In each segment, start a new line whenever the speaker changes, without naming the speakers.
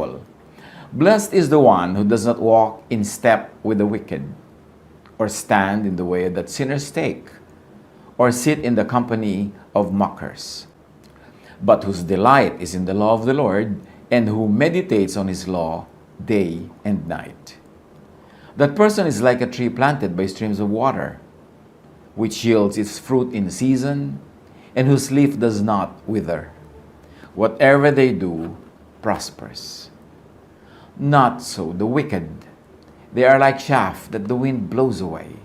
Bible. Blessed is the one who does not walk in step with the wicked, or stand in the way that sinners take, or sit in the company of mockers, but whose delight is in the law of the Lord, and who meditates on his law day and night. That person is like a tree planted by streams of water, which yields its fruit in season, and whose leaf does not wither. Whatever they do prospers. Not so the wicked. They are like chaff that the wind blows away.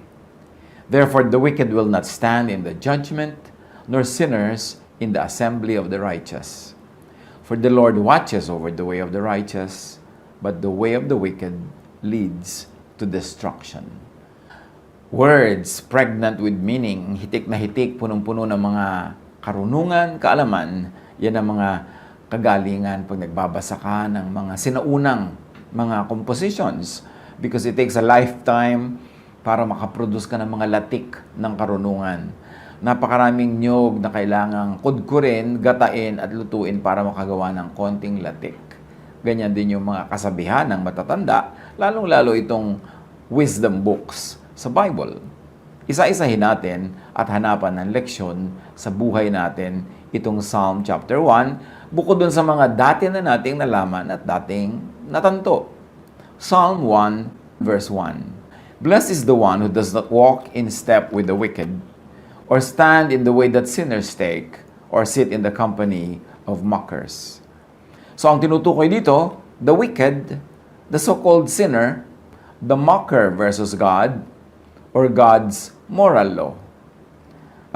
Therefore the wicked will not stand in the judgment, nor sinners in the assembly of the righteous. For the Lord watches over the way of the righteous, but the way of the wicked leads to destruction. Words pregnant with meaning, hitik na hitik, punong-puno ng mga karunungan, kaalaman, yan ang mga kagalingan pag nagbabasa ka ng mga sinaunang mga compositions, because it takes a lifetime para makaproduce ka ng mga latik ng karunungan. Napakaraming nyog na kailangang kudkurin, gatain at lutuin para makagawa ng konting latik. Ganyan din yung mga kasabihan ng matatanda, lalong-lalo itong wisdom books sa Bible. Isa-isahin natin at hanapan ng leksyon sa buhay natin itong Psalm chapter 1, bukod dun sa mga dati na nating nalaman at dating natanto. Psalm 1 verse 1. Blessed is the one who does not walk in step with the wicked, or stand in the way that sinners take, or sit in the company of mockers. So ang tinutukoy dito, the wicked, the so-called sinner, the mocker versus God, or God's moral law.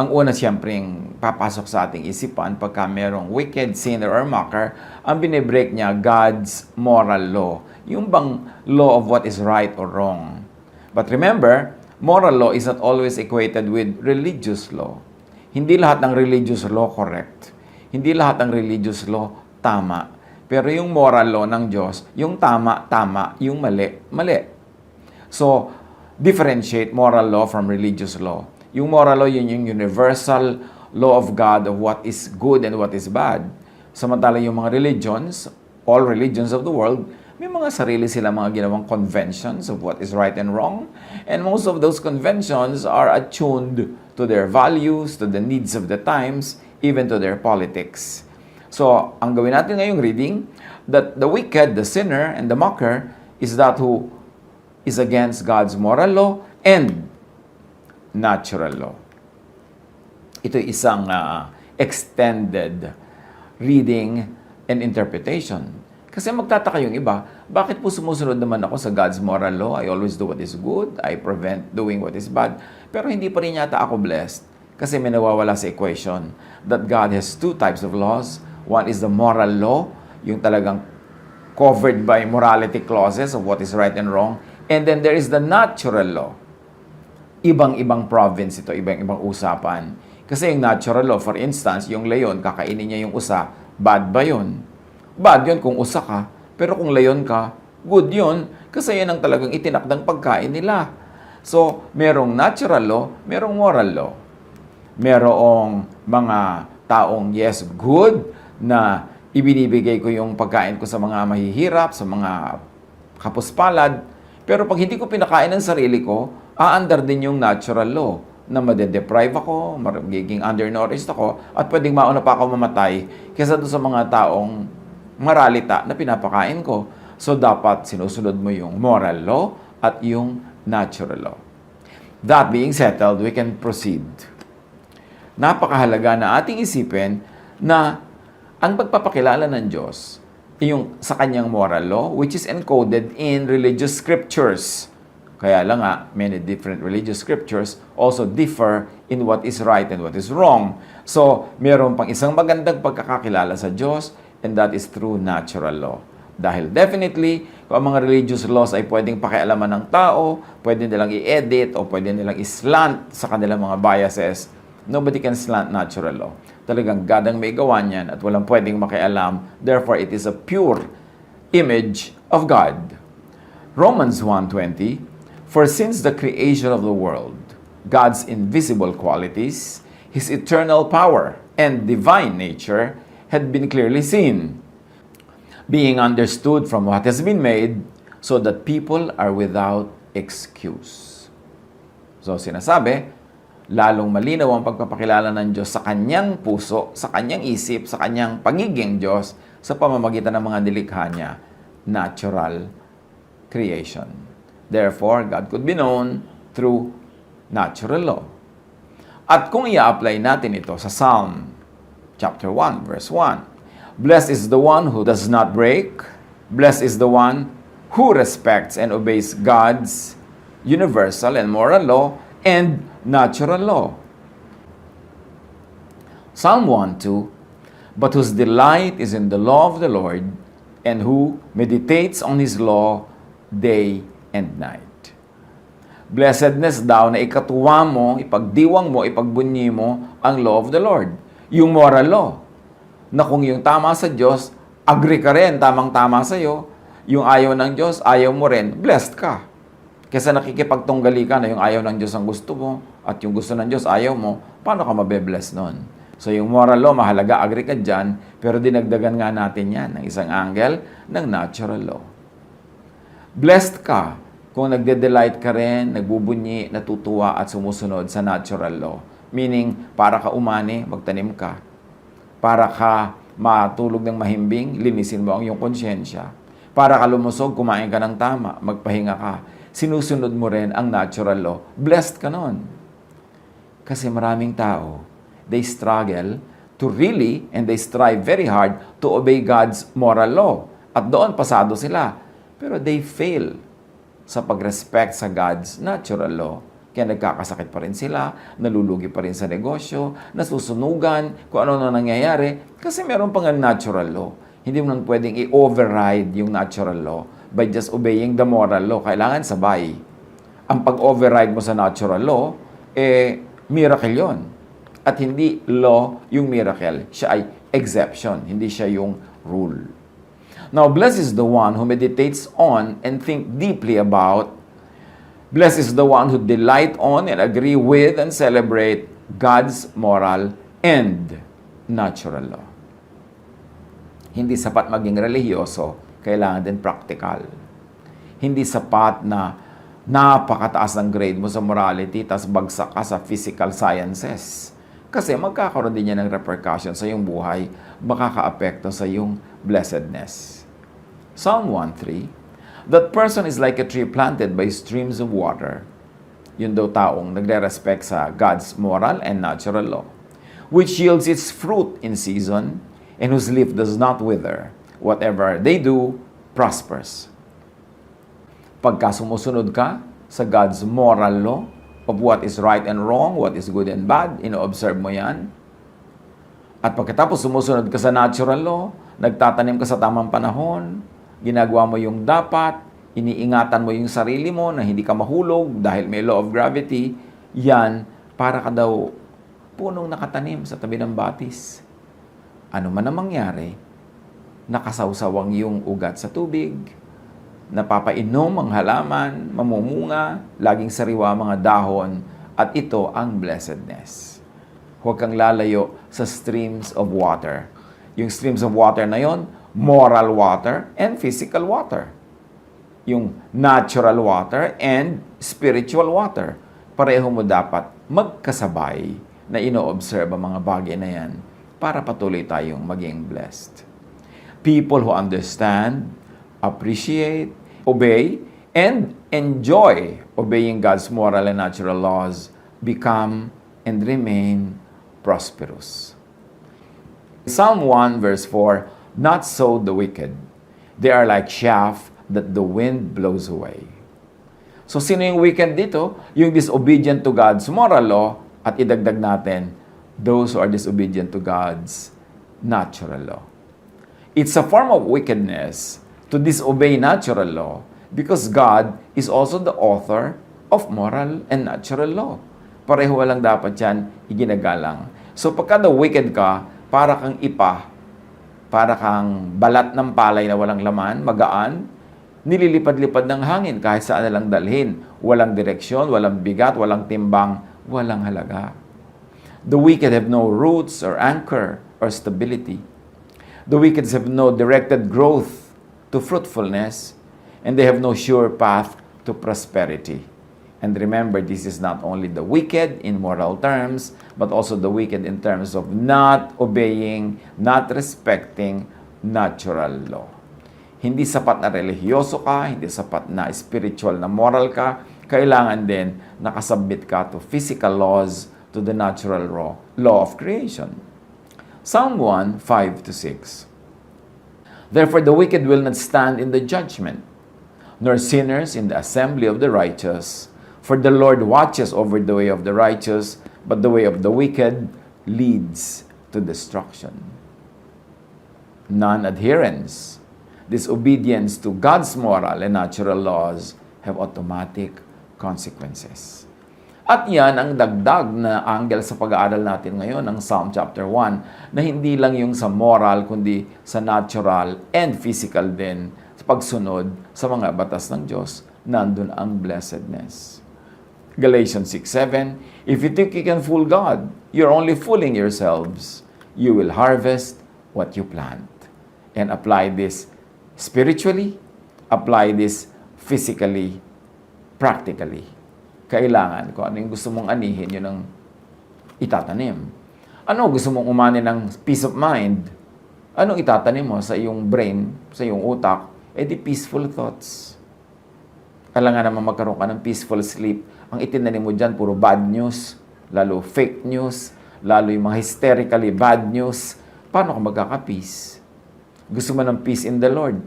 Ang una siyempreng papasok sa ating isipan pagka merong wicked, sinner, or mocker, ang binibreak niya, God's moral law. Yung bang law of what is right or wrong. But remember, moral law is not always equated with religious law. Hindi lahat ng religious law correct. Hindi lahat ng religious law tama. Pero yung moral law ng Diyos, yung tama, tama, yung mali, mali. So, differentiate moral law from religious law. Yung moral law, yun yung universal law of God of what is good and what is bad. Samantala yung mga religions, all religions of the world, may mga sarili sila mga ginawang conventions of what is right and wrong. And most of those conventions are attuned to their values, to the needs of the times, even to their politics. So, ang gawin natin ngayong reading, that the wicked, the sinner, and the mocker is that who is against God's moral law and natural law. Ito isang extended reading and interpretation. Kasi magtataka yung iba, bakit po sumusunod naman ako sa God's moral law? I always do what is good, I prevent doing what is bad. Pero hindi pa rin yata ako blessed kasi may nawawala sa equation that God has two types of laws. One is the moral law, yung talagang covered by morality clauses of what is right and wrong. And then there is the natural law. Ibang-ibang province ito, ibang-ibang usapan. Kasi yung natural law, for instance, yung leon, kakainin niya yung usa, bad ba yun? Bad yun kung usa ka, pero kung leon ka, good yun, kasi yan ang talagang itinakdang pagkain nila. So, merong natural law, merong moral law. Merong mga taong, yes, good, na ibinibigay ko yung pagkain ko sa mga mahihirap, sa mga kapuspalad, pero pag hindi ko pinakain ng sarili ko, aandar din yung natural law na madedeprive ako, magiging undernourished ako, at pwedeng mauna pa ako mamatay kaysa doon sa mga taong maralita na pinapakain ko. So, dapat sinusunod mo yung moral law at yung natural law. That being settled, we can proceed. Napakahalaga na ating isipin na ang pagpapakilala ng Diyos yung sa kanyang moral law, which is encoded in religious scriptures. Kaya lang nga, many different religious scriptures also differ in what is right and what is wrong. So, meron pang isang magandang pagkakakilala sa Diyos, and that is through natural law. Dahil definitely, kung ang mga religious laws ay pwedeng pakialaman ng tao, pwede nilang i-edit o pwede nilang i-slant sa kanilang mga biases, nobody can slant natural law. Talagang God ang may gawa niyan at walang pwedeng makialam. Therefore, it is a pure image of God. Romans 1:20, for since the creation of the world, God's invisible qualities, His eternal power and divine nature had been clearly seen, being understood from what has been made, so that people are without excuse. So sinasabi, lalong malinaw ang pagpapakilala ng Diyos sa kanyang puso, sa kanyang isip, sa kanyang pagiging Diyos sa pamamagitan ng mga nilikha niya, natural creation. Therefore, God could be known through natural law. At kung i-apply natin ito sa Psalm chapter 1, verse 1, blessed is the one who does not break, blessed is the one who respects and obeys God's universal and moral law and natural law. Psalm 1:2, but whose delight is in the law of the Lord, and who meditates on His law day and night. Blessedness daw na ikatuwa mo, ipagdiwang mo, ipagbunyi mo ang law of the Lord. Yung moral law, na kung yung tama sa Diyos, agree ka rin, tamang-tama sa'yo. Yung ayaw ng Diyos, ayaw mo rin, blessed ka. Kesa nakikipagtunggali ka na yung ayaw ng Diyos ang gusto mo, at yung gusto ng Diyos ayaw mo, paano ka mabe-bless nun? So yung moral law, mahalaga, agree ka dyan, pero dinagdagan nga natin yan ng isang angle ng natural law. Blessed ka kung nagde-delight ka rin, nagbubunyi, natutuwa at sumusunod sa natural law. Meaning, para ka umani, magtanim ka. Para ka matulog ng mahimbing, linisin mo ang iyong konsyensya. Para ka lumusog, kumain ka ng tama, magpahinga ka. Sinusunod mo rin ang natural law. Blessed ka nun. Kasi maraming tao, they struggle to really, and they strive very hard to obey God's moral law. At doon, pasado sila. Pero they fail sa pag-respect sa God's natural law. Kaya nagkakasakit pa rin sila, nalulugi pa rin sa negosyo, nasusunugan, kung ano na nangyayari, kasi meron pang natural law. Hindi mo nang pwedeng i-override yung natural law by just obeying the moral law. Kailangan sabay. Ang pag-override mo sa natural law, miracle yon. At hindi law yung miracle. Siya ay exception, hindi siya yung rule. Now, blessed is the one who meditates on and think deeply about. Blessed is the one who delight on and agree with and celebrate God's moral and natural law. Hindi sapat maging relihiyoso, kailangan din practical. Hindi sapat na napakataas ng grade mo sa morality, tas bagsak ka sa physical sciences. Kasi magkakaroon din yan ng repercussion sa iyong buhay, makaka-apekto sa iyong blessedness. Psalm 1:3, that person is like a tree planted by streams of water. Yun daw taong nagre-respect sa God's moral and natural law, which yields its fruit in season, and whose leaf does not wither. Whatever they do, prospers. Pagka sumusunod ka sa God's moral law of what is right and wrong, what is good and bad, ino-observe mo yan. At pagkatapos sumusunod ka sa natural law, nagtatanim ka sa tamang panahon, ginagawa mo yung dapat, iniingatan mo yung sarili mo na hindi ka mahulog dahil may law of gravity, yan, para ka daw punong nakatanim sa tabi ng batis. Ano man ang mangyari, nakasawsawang yung ugat sa tubig, napapainom ang halaman, mamumunga, laging sariwa mga dahon, at ito ang blessedness. Huwag kang lalayo sa streams of water. Yung streams of water na yon, moral water and physical water. Yung natural water and spiritual water. Pareho mo dapat magkasabay na ino-observe ang mga bagay na yan para patuloy tayong maging blessed. People who understand, appreciate, obey, and enjoy obeying God's moral and natural laws become and remain prosperous. Psalm 1 verse 4, not so the wicked. They are like chaff that the wind blows away. So sino yung wicked dito? Yung disobedient to God's moral law, at idagdag natin, those who are disobedient to God's natural law. It's a form of wickedness to disobey natural law because God is also the author of moral and natural law. Pareho walang dapat yan iginagalang. So pagka the wicked ka, para kang para kang balat ng palay na walang laman, magaan, nililipad-lipad ng hangin kahit saan na lang dalhin. Walang direksyon, walang bigat, walang timbang, walang halaga. The wicked have no roots or anchor or stability. The wicked have no directed growth to fruitfulness, and they have no sure path to prosperity. And remember, this is not only the wicked in moral terms, but also the wicked in terms of not obeying, not respecting natural law. Hindi sapat na relihiyoso ka, hindi sapat na spiritual na moral ka, kailangan din nakasubmit ka to physical laws, to the natural law of creation. Psalm 1, 5-6. Therefore the wicked will not stand in the judgment, nor sinners in the assembly of the righteous. For the Lord watches over the way of the righteous, but the way of the wicked leads to destruction. Non-adherence, disobedience to God's moral and natural laws have automatic consequences. At yan ang dagdag na angle sa pag-aaral natin ngayon ng Psalm chapter 1, na hindi lang yung sa moral, kundi sa natural and physical din, sa pagsunod sa mga batas ng Diyos, nandun ang blessedness. Galatians 6:7, if you think you can fool God, you're only fooling yourselves. You will harvest what you plant. And apply this spiritually, apply this physically, practically. Kailangan, kung ano yung gusto mong anihin, yun ang itatanim. Ano gusto mong umani ng peace of mind? Anong itatanim mo sa iyong brain, sa iyong utak? Eh di peaceful thoughts. Kailangan naman magkaroon ka ng peaceful sleep. Ang itinanim mo dyan, puro bad news, lalo fake news, lalo yung mga hysterically bad news. Paano ka magkaka-peace? Gusto mo ng peace in the Lord.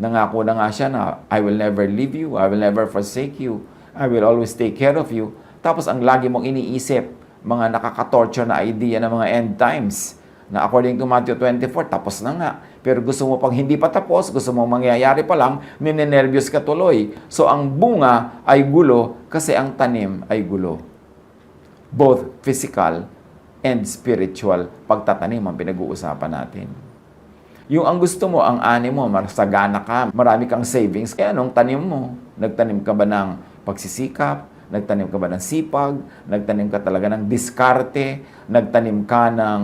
Nangako na nga siya na, I will never leave you, I will never forsake you. I will always take care of you. Tapos ang lagi mong iniisip, mga nakaka-torture na idea ng mga end times, na according to Matthew 24, tapos na nga. Pero gusto mo pang hindi pa tapos, gusto mo mangyayari pa lang, ninenervyos ka tuloy. So ang bunga ay gulo kasi ang tanim ay gulo. Both physical and spiritual pagtatanim ang pinag-uusapan natin. Yung ang gusto mo, ang ani mo, masagana ka, marami kang savings, kaya anong tanim mo? Nagtanim ka ba ng pagsisikap, nagtanim ka ba ng sipag, nagtanim ka talaga ng diskarte, nagtanim ka ng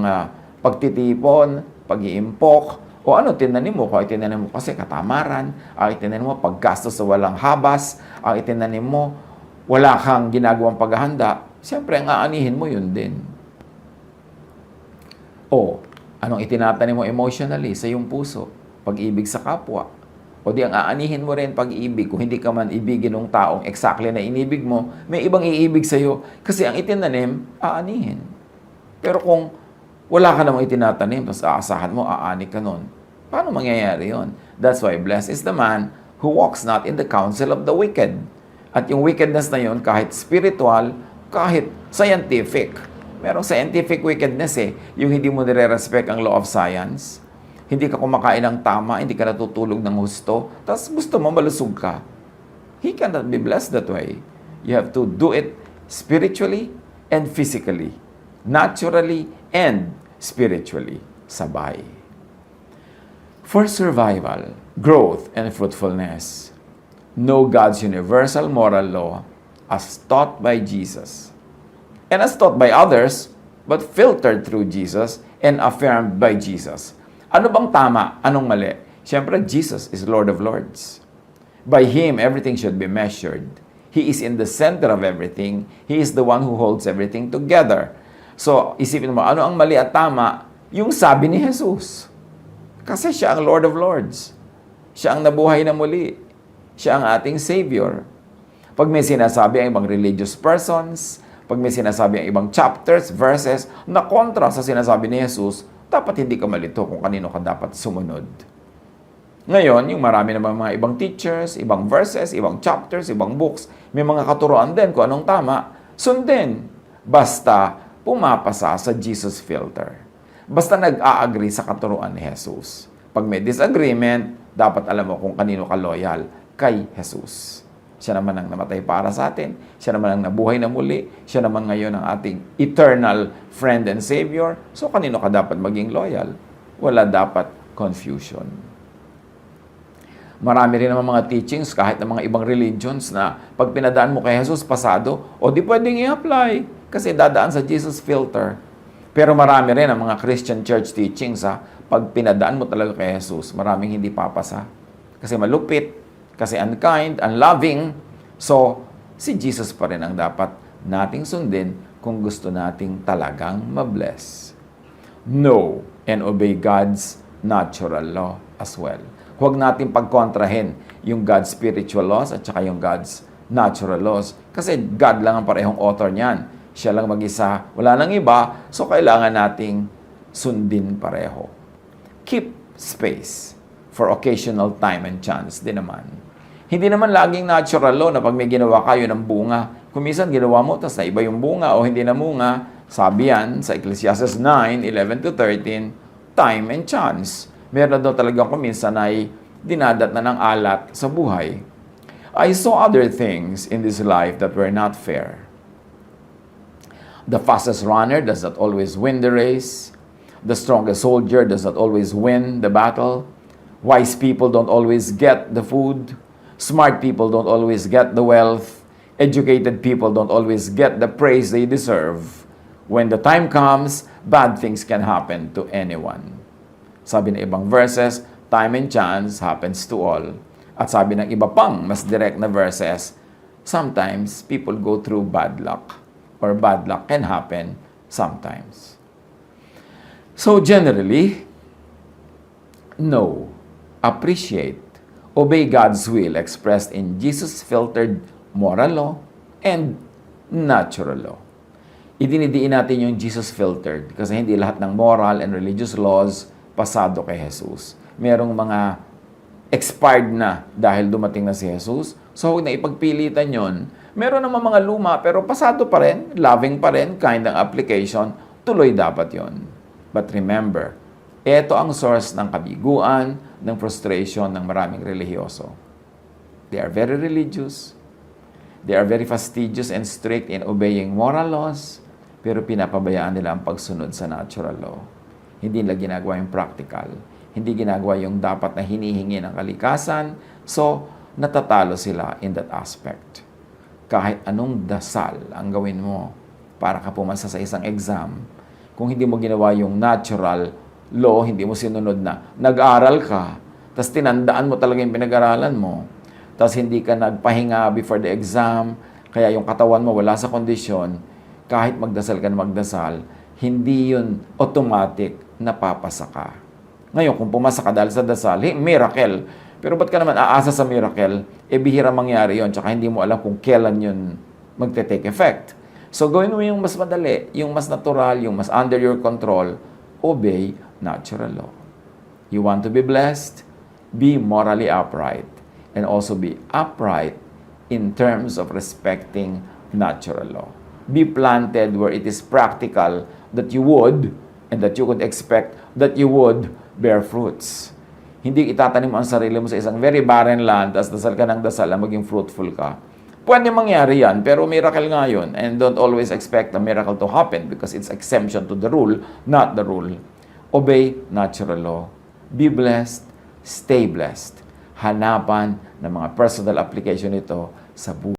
pagtitipon, pag-iimpok, o ano tinanim mo? Kung itinanim mo kasi katamaran, ang itinanim mo paggastos sa walang habas, ang itinanim mo wala kang ginagawang paghahanda, siyempre ang aanihin mo yun din. O, anong itinatanim mo emotionally sa iyong puso? Pag-ibig sa kapwa. O di ang aanihin mo rin pag-ibig. Kung hindi ka man ibigin ng taong exactly na inibig mo, may ibang iibig sa'yo. Kasi ang itinanim, aanihin. Pero kung wala ka namang itinatanim, tapos aasahan mo, aani ka nun, paano mangyayari yon? That's why blessed is the man who walks not in the counsel of the wicked. At yung wickedness na yon, kahit spiritual, kahit scientific. Merong scientific wickedness yung hindi mo nire-respect ang law of science. Hindi ka kumakain ng tama, hindi ka natutulog ng husto, tapos gusto mo malusog ka. He cannot be blessed that way. You have to do it spiritually and physically. Naturally and spiritually. Sabay. For survival, growth, and fruitfulness, know God's universal moral law as taught by Jesus. And as taught by others, but filtered through Jesus and affirmed by Jesus. Ano bang tama? Anong mali? Siyempre, Jesus is Lord of Lords. By Him, everything should be measured. He is in the center of everything. He is the one who holds everything together. So, isipin mo, ano ang mali at tama? Yung sabi ni Jesus. Kasi siya ang Lord of Lords. Siya ang nabuhay na muli. Siya ang ating Savior. Pag may sinasabi ang ibang religious persons, pag may sinasabi ang ibang chapters, verses, na kontra sa sinasabi ni Jesus, dapat hindi ka malito kung kanino ka dapat sumunod. Ngayon, yung marami naman mga ibang teachers, ibang verses, ibang chapters, ibang books, may mga katuroan din kung anong tama, sundin. Basta pumapasa sa Jesus filter. Basta nag-a-agree sa katuroan ni Jesus. Pag may disagreement, dapat alam mo kung kanino ka loyal, kay Jesus. Siya naman ang namatay para sa atin. Siya naman ang nabuhay na muli. Siya naman ngayon ang ating eternal friend and Savior. So, kanino ka dapat maging loyal? Wala dapat confusion. Marami rin naman mga teachings kahit ng mga ibang religions na pag pinadaan mo kay Jesus pasado, o di pwedeng i-apply kasi dadaan sa Jesus filter. Pero marami rin ang mga Christian church teachings pag pinadaan mo talaga kay Jesus, maraming hindi papasa. Kasi malupit, kasi unkind, unloving. So, si Jesus pa rin ang dapat nating sundin kung gusto nating talagang mabless. Know and obey God's natural law as well. Huwag natin pagkontrahin yung God's spiritual laws at saka yung God's natural laws. Kasi God lang ang parehong author niyan. Siya lang mag-isa, wala nang iba, so kailangan nating sundin pareho. Keep space for occasional time and chance din naman. Hindi naman laging natural law na pag may ginawa kayo ng bunga, kung minsan ginawa mo, tapos na iba yung bunga o hindi na bunga, sabi yan sa Ecclesiastes 9:11-13, time and chance. Meron daw talagang kung minsan ay dinadat na ng alat sa buhay. I saw other things in this life that were not fair. The fastest runner does not always win the race. The strongest soldier does not always win the battle. Wise people don't always get the food. Smart people don't always get the wealth. Educated people don't always get the praise they deserve. When the time comes, bad things can happen to anyone. Sabi ng ibang verses, time and chance happens to all. At sabi ng iba pang, mas direct na verses, sometimes people go through bad luck. Or bad luck can happen sometimes. So generally, know, appreciate, obey God's will expressed in Jesus-filtered moral law and natural law. Idinidiin natin yung Jesus-filtered kasi hindi lahat ng moral and religious laws pasado kay Jesus. Merong mga expired na dahil dumating na si Jesus. So huwag na ipagpilitan yon. Meron naman mga luma pero pasado pa rin, loving pa rin, kind ng application, tuloy dapat yon. But remember, ito ang source ng kabiguan, ng frustration ng maraming relihiyoso. They are very religious. They are very fastidious and strict in obeying moral laws, pero pinapabayaan nila ang pagsunod sa natural law. Hindi nila ginagawa yung practical. Hindi ginagawa yung dapat na hinihingi ng kalikasan. So, natatalo sila in that aspect. Kahit anong dasal ang gawin mo para ka pumasa sa isang exam, kung hindi mo ginawa yung natural law, hindi mo sinunod na nag-aral ka, tapos tinandaan mo talaga yung pinag-aralan mo, tapos hindi ka nagpahinga before the exam, kaya yung katawan mo wala sa kondisyon, kahit magdasal ka na magdasal, hindi yun automatic na papasa ka. Ngayon, kung pumasa ka dahil sa dasal, miracle. Pero ba't ka naman aasa sa miracle? Bihira mangyari yun, tsaka hindi mo alam kung kailan yun magte-take effect. So, gawin mo yung mas madali, yung mas natural, yung mas under your control, obey natural law. You want to be blessed? Be morally upright. And also be upright in terms of respecting natural law. Be planted where it is practical that you would, and that you could expect that you would bear fruits. Hindi itatanim mo ang sarili mo sa isang very barren land, tapos dasal ka ng dasal na maging fruitful ka. Pwede mangyari yan, pero miracle nga yun. And don't always expect a miracle to happen because it's exemption to the rule, not the rule. Obey natural law. Be blessed. Stay blessed. Hanapan ng mga personal application nito sa buhay.